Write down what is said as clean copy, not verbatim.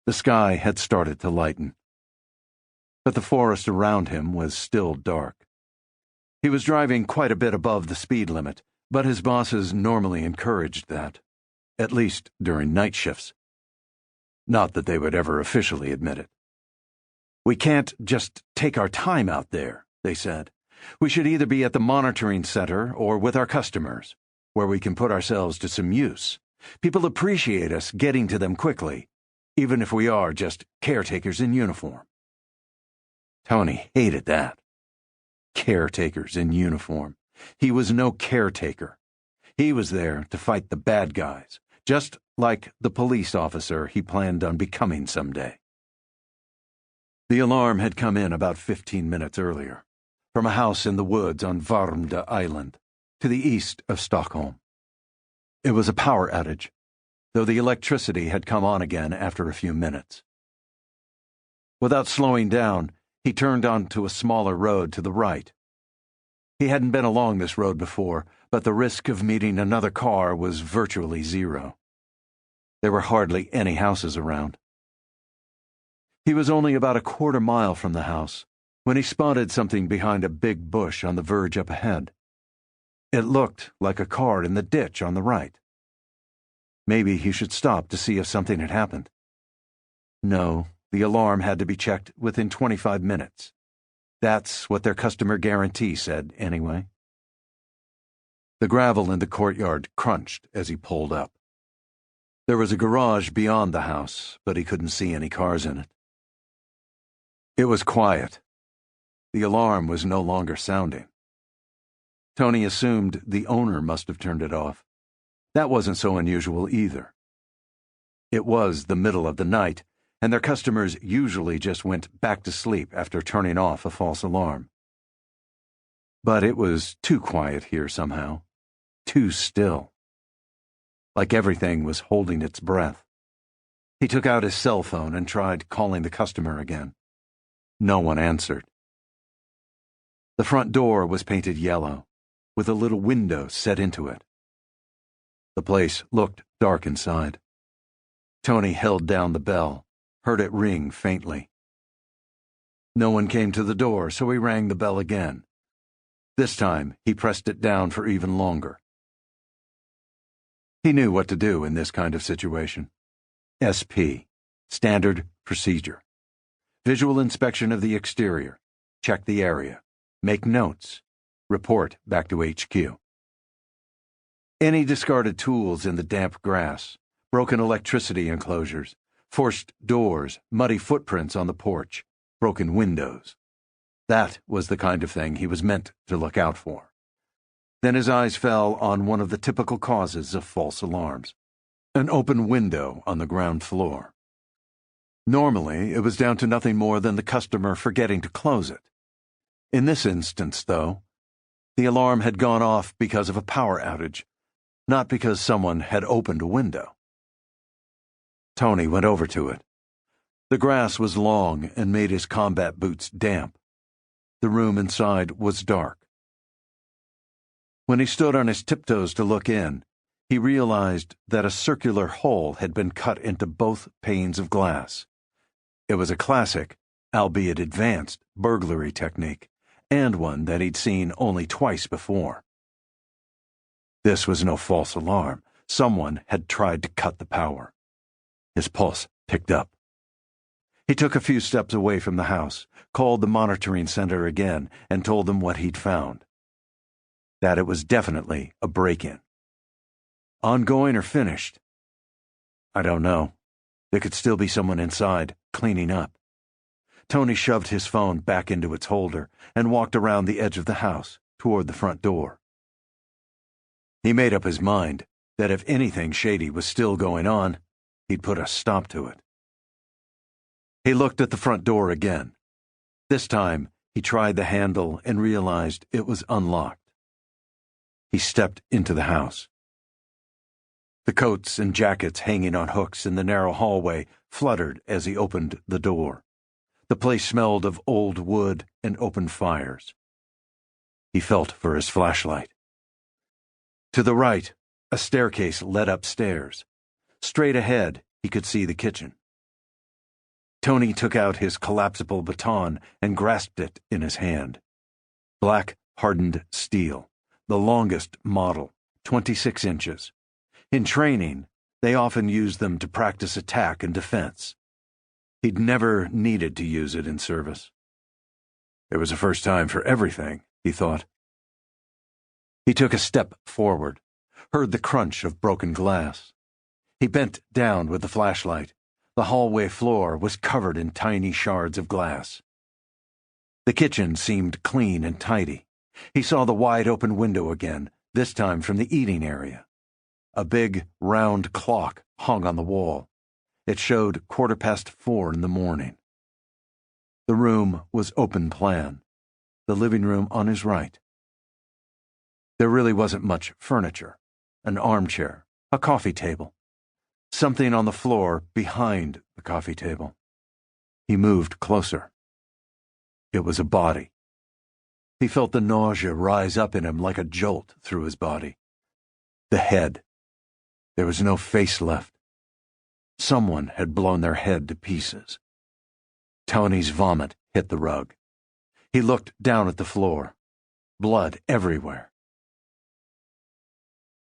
The sky had started to lighten, but the forest around him was still dark. He was driving quite a bit above the speed limit, but his bosses normally encouraged that, at least during night shifts. Not that they would ever officially admit it. "We can't just take our time out there," they said. "We should either be at the monitoring center or with our customers, where we can put ourselves to some use. People appreciate us getting to them quickly, even if we are just caretakers in uniform." Tony hated that. Caretakers in uniform. He was no caretaker. He was there to fight the bad guys, just like the police officer he planned on becoming someday. The alarm had come in about 15 minutes earlier, from a house in the woods on Värmdö Island, to the east of Stockholm. It was a power outage, though the electricity had come on again after a few minutes. Without slowing down, he turned onto a smaller road to the right. He hadn't been along this road before, but the risk of meeting another car was virtually zero. There were hardly any houses around. He was only about a quarter-mile from the house when he spotted something behind a big bush on the verge up ahead. It looked like a car in the ditch on the right. Maybe he should stop to see if something had happened. No, the alarm had to be checked within 25 minutes. That's what their customer guarantee said, anyway. The gravel in the courtyard crunched as he pulled up. There was a garage beyond the house, but he couldn't see any cars in it. It was quiet. The alarm was no longer sounding. Tony assumed the owner must have turned it off. That wasn't so unusual either. It was the middle of the night, and their customers usually just went back to sleep after turning off a false alarm. But it was too quiet here somehow, too still. Like everything was holding its breath. He took out his cell phone and tried calling the customer again. No one answered. The front door was painted yellow, with a little window set into it. The place looked dark inside. Tony held down the bell, heard it ring faintly. No one came to the door, so he rang the bell again. This time, he pressed it down for even longer. He knew what to do in this kind of situation. SP, standard procedure. Visual inspection of the exterior. Check the area. Make notes. Report back to HQ. Any discarded tools in the damp grass, broken electricity enclosures, forced doors, muddy footprints on the porch, broken windows. That was the kind of thing he was meant to look out for. Then his eyes fell on one of the typical causes of false alarms: an open window on the ground floor. Normally, it was down to nothing more than the customer forgetting to close it. In this instance, though, the alarm had gone off because of a power outage, not because someone had opened a window. Tony went over to it. The grass was long and made his combat boots damp. The room inside was dark. When he stood on his tiptoes to look in, he realized that a circular hole had been cut into both panes of glass. It was a classic, albeit advanced, burglary technique, and one that he'd seen only twice before. This was no false alarm. Someone had tried to cut the power. His pulse picked up. He took a few steps away from the house, called the monitoring center again, and told them what he'd found. That it was definitely a break-in. Ongoing or finished? I don't know. There could still be someone inside, cleaning up. Tony shoved his phone back into its holder and walked around the edge of the house, toward the front door. He made up his mind that if anything shady was still going on, he'd put a stop to it. He looked at the front door again. This time, he tried the handle and realized it was unlocked. He stepped into the house. The coats and jackets hanging on hooks in the narrow hallway fluttered as he opened the door. The place smelled of old wood and open fires. He felt for his flashlight. To the right, a staircase led upstairs. Straight ahead, he could see the kitchen. Tony took out his collapsible baton and grasped it in his hand. Black, hardened steel, the longest model, 26 inches. In training, they often used them to practice attack and defense. He'd never needed to use it in service. There was a first time for everything, he thought. He took a step forward, heard the crunch of broken glass. He bent down with the flashlight. The hallway floor was covered in tiny shards of glass. The kitchen seemed clean and tidy. He saw the wide-open window again, this time from the eating area. A big, round clock hung on the wall. It showed 4:15 in the morning. The room was open plan, the living room on his right. There really wasn't much furniture. An armchair, a coffee table. Something on the floor behind the coffee table. He moved closer. It was a body. He felt the nausea rise up in him like a jolt through his body. The head. There was no face left. Someone had blown their head to pieces. Tony's vomit hit the rug. He looked down at the floor. Blood everywhere.